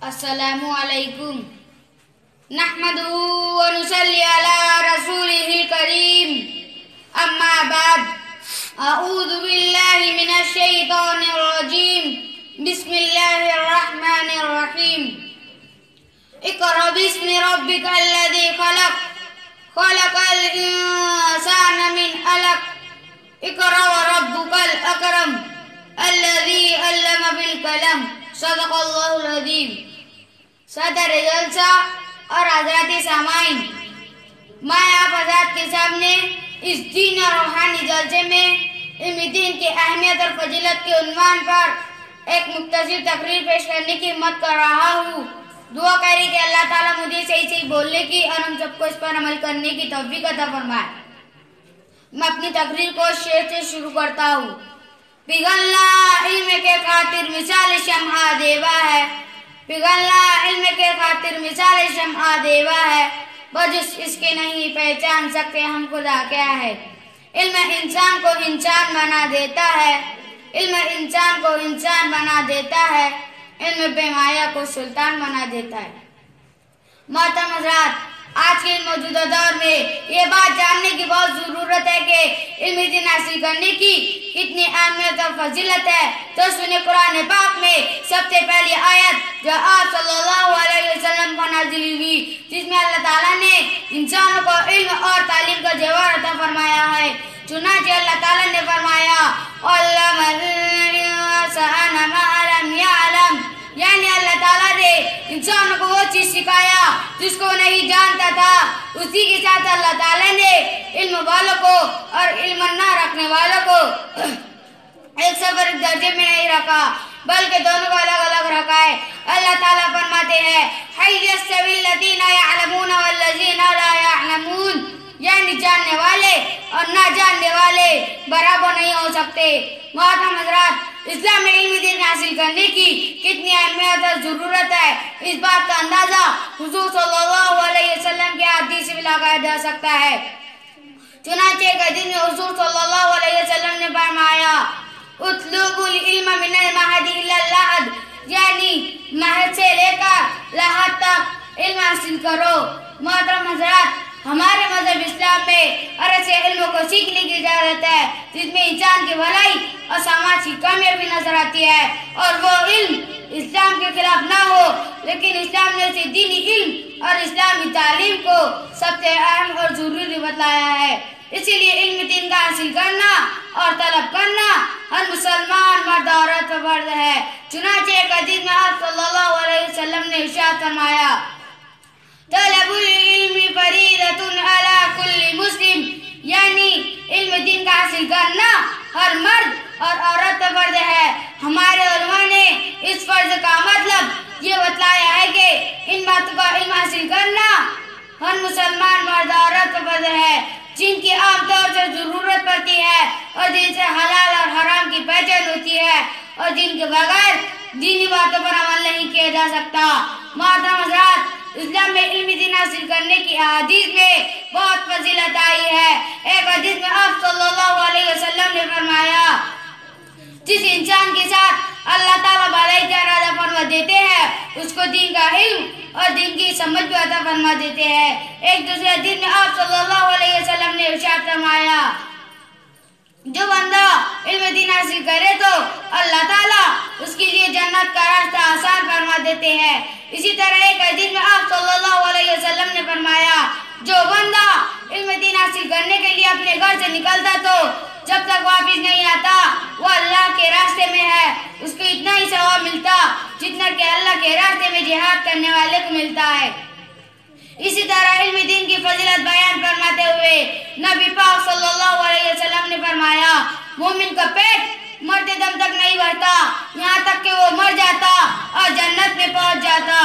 السلام علیکم نحمدہ و نصلی علی رسولہ الکریم اما بعد اعوذ باللہ من الشیطان الرجیم بسم اللہ الرحمن الرحیم اقرأ باسم ربک الذی خلق خلق الانسان من علق اقرأ وربک الاکرم الذی علم بالقلم صدق اللہ العظیم۔ صدر جلسہ اور حضرات سامعین، میں آپ حضرات کے سامنے اس دین اور روحانی جلسے میں علم دین کی اہمیت اور فضیلت کے عنوان پر ایک مختصر تقریر پیش کرنے کی ہمت کر رہا ہوں۔ دعا کری کہ اللہ تعالیٰ مجھے صحیح بولنے کی اور ہم سب کو اس پر عمل کرنے کی توفیق عطا فرمائے۔ میں اپنی تقریر کو شعر سے شروع کرتا ہوں۔ پگھلنا علم کے خاطر مثال شمع دیوا ہے، پگھلنا علم کے خاطر مثال شمع دیوا ہے، بجز اس کے نہیں پہچان سکتے ہم خدا کیا ہے۔ علم انسان کو انسان بنا دیتا ہے، علم انسان کو انسان بنا دیتا ہے، علم بے مایا کو سلطان بنا دیتا ہے۔ محترم حضرات، آج کے موجودہ دور میں یہ بات جاننے کی بہت ضرورت ہے کہ علم دین حاصل کرنے کی کتنی اہمیت اور فضیلت ہے۔ تو سنیں قرآن پاک میں سب سے پہلی آیت جو آپ صلی اللہ علیہ وسلم پر نازل ہوئی، جس میں اللہ تعالیٰ نے انسانوں کو علم اور تعلیم کا جوہر عطا فرمایا ہے۔ چنانچہ اللہ تعالیٰ نے فرمایا علم الانسان ما لم یعلم، یعنی اللہ تعالیٰ نے انسانوں کو وہ چیز سکھایا جس کو نہیں جانتا تھا۔ اسی کے ساتھ اللہ تعالیٰ نے علم والوں کو اور علم نہ رکھنے والوں کو ایک سفر درجے میں نہیں رکھا، بلکہ دونوں کو الگ الگ رکھا ہے۔ اللہ تعالیٰ فرماتے ہیں هل يستوي الذين يعلمون والذين لا يعلمون، یعنی جاننے والے اور نہ جاننے والے برابر نہیں ہو سکتے۔ محترم حضرات، اسلام میں علم دین حاصل کرنے کی کتنی اہمیت اور ضرورت ہے، اس بات کا اندازہ حضور صلی اللہ علیہ وسلم کی حدیث سے لگایا جا سکتا ہے۔ چنانچہ ایک حدیث میں حضور صلی اللہ علیہ وسلم نے فرمایا اطلبوا العلم من المہد الی اللحد، یعنی مہد سے لے کر لحد تک علم حاصل کرو۔ محترم حضرات، ہمارے مذہب اسلام میں ایسے علموں کو سیکھنے کی اجازت ہے جس میں انسان کی بھلائی اور سماج کی کامیابی نظر آتی ہے، اور وہ علم اسلام کے خلاف نہ ہو، لیکن اسلام نے اسے دینی علم اور اسلامی تعلیم کو سب سے اہم اور ضروری بتلایا ہے۔ اسی لیے علم دین کا حاصل کرنا اور طلب کرنا ہر مسلمان مرد اور عورت پر فرض ہے۔ چنانچہ ایک حدیث میں آپ صلی اللہ علیہ وسلم نے ارشاد فرمایا طلب العلم فریضۃ علی کل مسلم، یعنی علم دین کا حاصل کرنا ہر مرد اور عورت پر فرض ہے۔ ہمارے علماء نے اس فرض کا مطلب یہ بتلایا ہے کہ ان باتوں کا علم حاصل کرنا ہر مسلمان مرد اور عورت پر فرض ہے جن کی عام طور سے ضرورت پڑتی ہے اور جن سے حلال اور حرام کی پہچان ہوتی ہے اور جن کے بغیر دینی باتوں پر عمل نہیں کیا جا سکتا۔ محترم حضرات، اسلام میں علم دین حاصل کرنے کی احادیث میں بہت فضیلت آئی ہے۔ ایک حدیث میں آپ صلی اللہ علیہ وسلم نے فرمایا جس انسان کے ساتھ اللہ تعالیٰ بھلائی کا ارادہ فرما دیتے ہیں اس کو دین کا علم اور دین کی سمجھ بھی عطا فرما دیتے ہیں۔ ایک دوسرے حدیث میں آپ صلی اللہ علیہ وسلم نے ارشاد فرمایا جو بندہ علم دین حاصل کرے تو اللہ تعالیٰ اس کے لیے جنت کا راستہ آسان فرما دیتے ہیں۔ اسی طرح ایک حدیث میں آپ صلی اللہ علیہ وسلم نے فرمایا جو بندہ علم دین حاصل کرنے کے لیے اپنے گھر سے نکلتا تو جب تک واپس نہیں آتا وہ اللہ کے راستے میں ہے، اس کو اتنا ہی ثواب ملتا جتنا کہ اللہ کے راستے میں جہاد کرنے والے کو ملتا ہے۔ اسی طرح علم دین کی فضیلت بیان فرماتے ہوئے نبی پاک صلی اللہ علیہ وسلم نے فرمایا مومن کا پیٹ مرتے دم تک نہیں بھرتا یہاں تک کہ وہ مر جاتا اور جنت میں پہنچ جاتا۔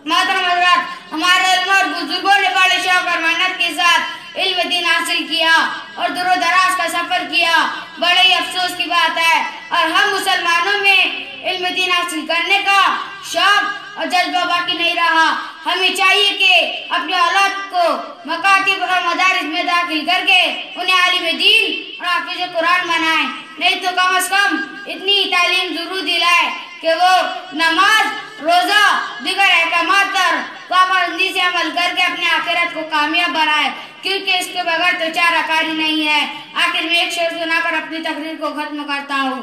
محترم حضرات، ہمارے علماء اور بزرگوں نے بڑے شوق اور محنت کے ساتھ علم دین حاصل کیا اور دور و دراز کا سفر کیا۔ بڑے ہی افسوس کی بات ہے اور ہم مسلمانوں میں علم دین حاصل کرنے کا شوق اور جذبہ باقی نہیں رہا۔ ہمیں چاہیے کہ اپنے اولاد کو مکاتب اور مدارس میں داخل کر کے انہیں عالم دین اور حافظ قرآن بنائیں، نہیں تو کم از کم اتنی تعلیم ضرور دلائیں کہ وہ نماز، روزہ دیگر احکامات پر پابندی سے عمل کر کے اپنے آخرت کو کامیاب بنائے، کیونکہ اس کے بغیر تو چارہ کاری نہیں ہے۔ آخر میں ایک شعر سنا کر اپنی تقریر کو ختم کرتا ہوں۔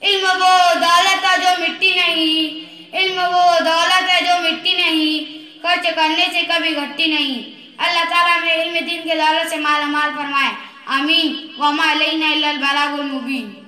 علم وہ دولت ہے جو مٹی نہیں، علم وہ دولت ہے جو مٹی نہیں، خرچ کرنے سے کبھی گھٹتی نہیں۔ اللہ تعالیٰ میں علم دین کے دولت سے مالا مال فرمائے، آمین۔ وما علینا الا البلاغ المبین۔